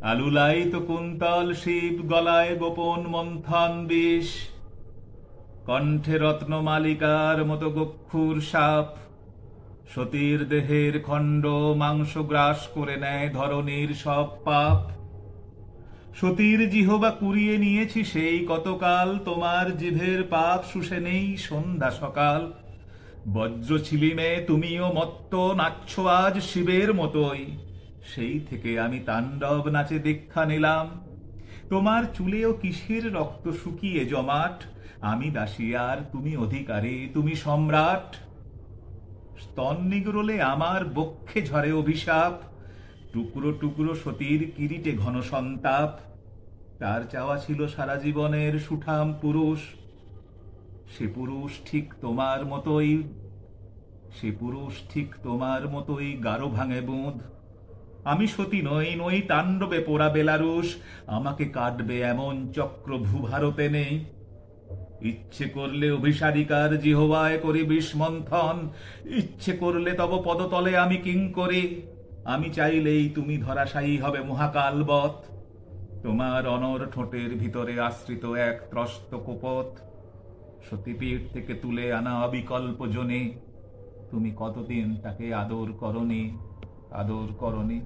আলুলাইত কুন্তল শিব, গলায় গোপন মন্থন বিষ, কণ্ঠে রত্নমালিকার মতো গক্ষুর সাপ। সতীর দেহের খণ্ড মাংস গ্রাস করে নেয় ধরনীর সব পাপ। সতীর জিহবা কুড়িয়ে নিয়েছি সেই কতকাল, তোমার জিভের পাপ শুষে নেই সন্ধ্যা সকাল। বজ্র ছিলিমে তুমিও মত্ত, নাচছ আজ শিবের মতোই। সেই থেকে আমি তাণ্ডব নাচে দীক্ষা নিলাম। তোমার চুলেও কিসের রক্ত শুকিয়ে জমাট, আমি দাসী আর তুমি অধিকারী, তুমি সম্রাট। স্তন নিগড়লে আমার বক্ষে ঝরে অভিশাপ, টুকরো টুকরো সতীর কিরিটে ঘন সন্তাপ। তার চাওয়া ছিল সারা জীবনের সুঠাম পুরুষ, সে পুরুষ ঠিক তোমার মতোই, সে পুরুষ ঠিক তোমার মতোই গারো ভাঙে বুঁদ। আমি সতী নই, নই তাণ্ডবে পোড়া বেলারুষ, আমাকে কাটবে এমন চক্র ভূভারতে নেই। ইচ্ছে করলে অভিসারিকার জিহবায় করি বিস্মন্থন, ইচ্ছে করলে তব পদতলে আমি কিঙ্করি। আমি চাইলেই তুমি ধরাশায়ী হবে মহাকালবৎ, তোমার অনর ঠোঁটের ভিতরে আশ্রিত এক ত্রস্ত কোপথ। সতীপীঠ থেকে তুলে আনা অবিকল্প জনে, তুমি কতদিন তাকে আদর করনি, আদর করনি।